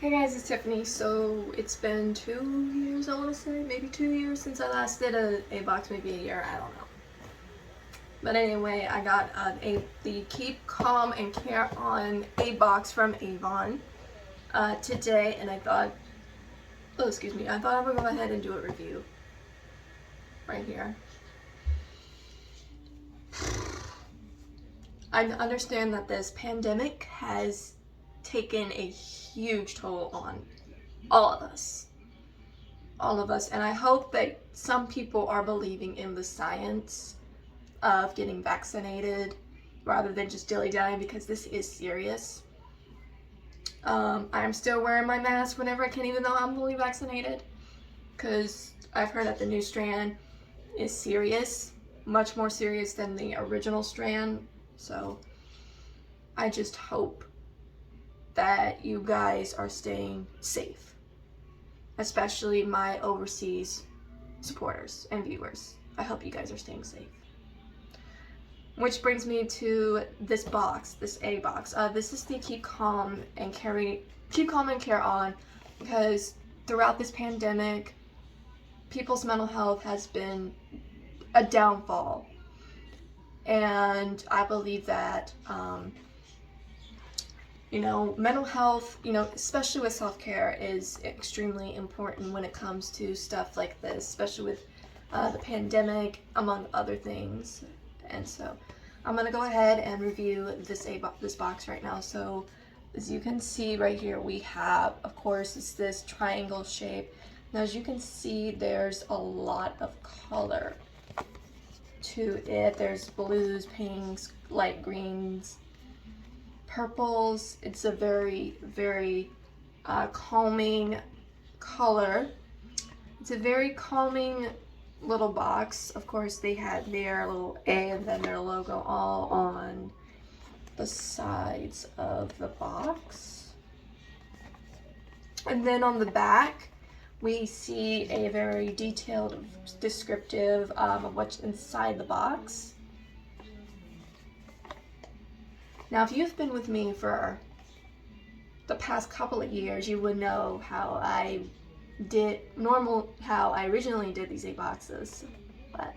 Hey guys, it's Tiffany. So it's been 2 years, I want to say, maybe 2 years since I last did a box, maybe a year, I don't know. But anyway, I got the Keep Calm and Care On a box from Avon today, and I thought, I thought I would go ahead and do a review right here. I understand that this pandemic has taken a huge toll on all of us. And I hope that some people are believing in the science of getting vaccinated rather than just dilly-dallying, because this is serious. I'm still wearing my mask whenever I can, even though I'm fully vaccinated, because I've heard that the new strand is serious, much more serious than the original strand. So I just hope that you guys are staying safe, especially my overseas supporters and viewers. I hope you guys are staying safe. Which brings me to this box, this A box. This is the Keep Calm and Care On, because throughout this pandemic, people's mental health has been a downfall. And I believe that, mental health, especially with self-care, is extremely important when it comes to stuff like this, especially with the pandemic, among other things. And so I'm gonna go ahead and review this box right now. So as you can see right here, we have, of course, it's this triangle shape. Now as you can see, there's a lot of color to it. There's blues, pinks, light greens, purples. It's a very, very calming color. It's a very calming little box. Of course, they had their little A and then their logo all on the sides of the box. And then on the back, we see a very detailed descriptive of what's inside the box. Now, if you've been with me for the past couple of years, you would know how I originally did these 8 boxes, but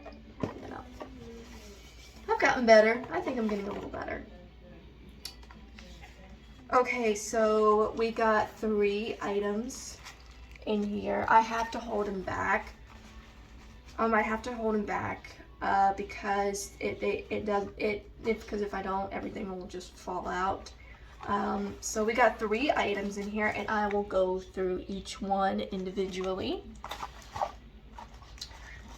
I've gotten better. I think I'm getting a little better. Okay, so we got 3 items in here. I have to hold them back. Because because if I don't, everything will just fall out. So we got 3 items in here, and I will go through each one individually.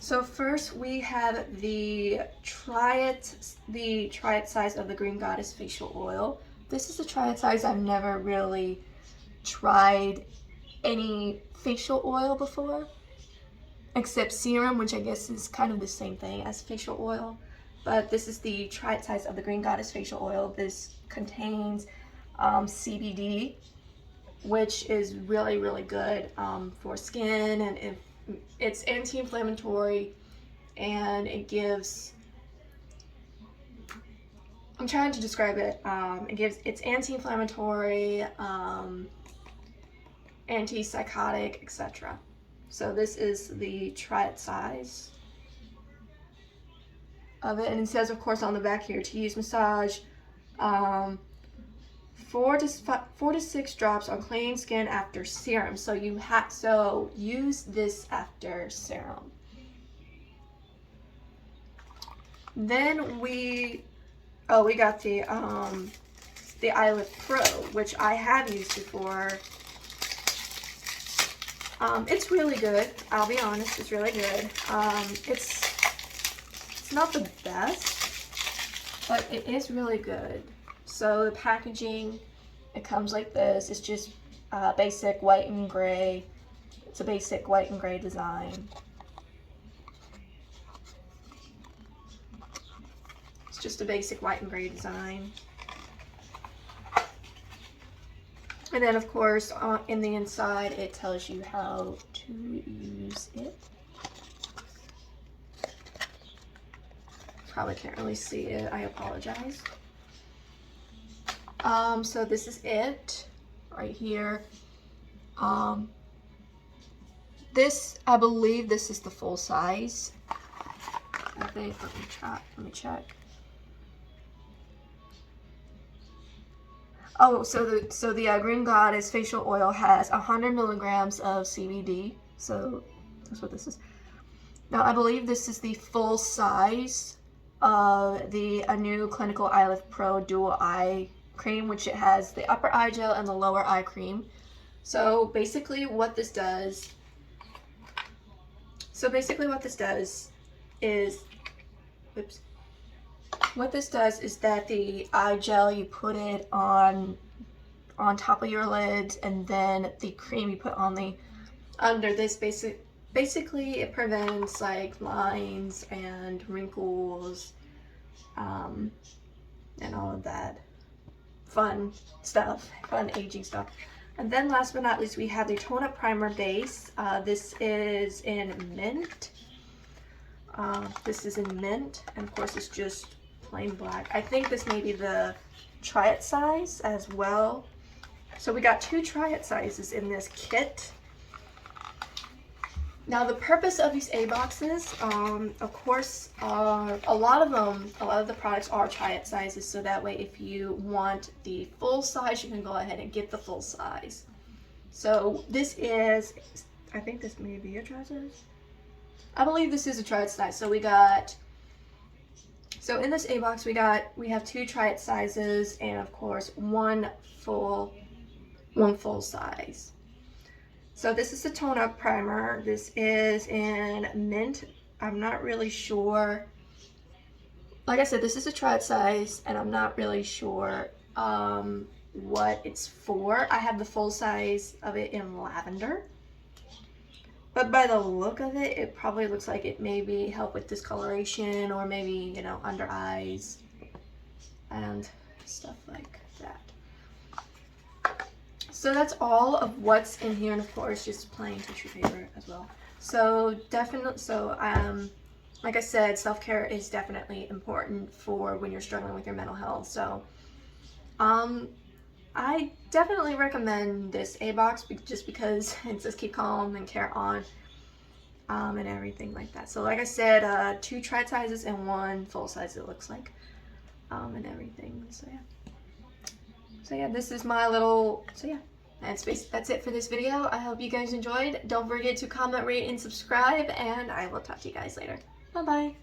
So first we have the Try It size of the Green Goddess facial oil. This is a Try It size. I've never really tried any facial oil before, except serum, which I guess is kind of the same thing as facial oil. But this is the Try It size of the Green Goddess facial oil. This contains CBD, which is really, really good for skin, and it's anti-inflammatory, and it gives, I'm trying to describe it, it's anti-inflammatory, antipsychotic, etc. So this is the Try It size of it, and it says, of course, on the back here, to use massage 4 to 6 drops on clean skin after serum. So use this after serum. Then we got the Eyelift Pro, which I have used before. It's really good. I'll be honest, it's really good. It's not the best, but it is really good. So the packaging, it comes like this. It's just basic white and gray. It's a basic white and gray design. It's just a basic white and gray design. And then, of course, in the inside, it tells you how to use it. Probably can't really see it. I apologize. So this is it right here. This, I believe this is the full size. I think, let me check. Oh, so the Green Goddess facial oil has 100 milligrams of CBD. So that's what this is. Now, I believe this is the full size of the new Clinical Eye Lift Pro Dual Eye Cream, which it has the upper eye gel and the lower eye cream. So basically what this does is, what this does is that the eye gel, you put it on top of your lids, and then the cream you put on the under this. Basically it prevents like lines and wrinkles, and all of that fun stuff, fun aging stuff. And then last but not least, we have the Tone Up Primer Base. This is in mint. This is in mint, and of course it's just plain black. I think this may be the Try It size as well. So we got 2 Try It sizes in this kit. Now the purpose of these A boxes, of course, a lot of the products are Try It sizes, so that way if you want the full size, you can go ahead and get the full size. So this is, I think this may be a Try It size. I believe this is a Try It size. So so in this A box we have 2 Try It sizes, and of course one full size. So this is the Tone Up Primer. This is in mint. I'm not really sure. Like I said, this is a Try It size, and I'm not really sure what it's for. I have the full size of it in lavender. But by the look of it, it probably looks like it maybe help with discoloration, or maybe, you know, under eyes and stuff like that. So that's all of what's in here, and of course just plain tissue paper as well. So definitely, like I said, self-care is definitely important for when you're struggling with your mental health. So I definitely recommend this A box just because it says keep calm and care on, and everything like that. So like I said, 2 Try sizes and 1 full size, it looks like, and everything. So yeah, this is my little, that's it for this video. I hope you guys enjoyed. Don't forget to comment, rate, and subscribe, and I will talk to you guys later. Bye bye.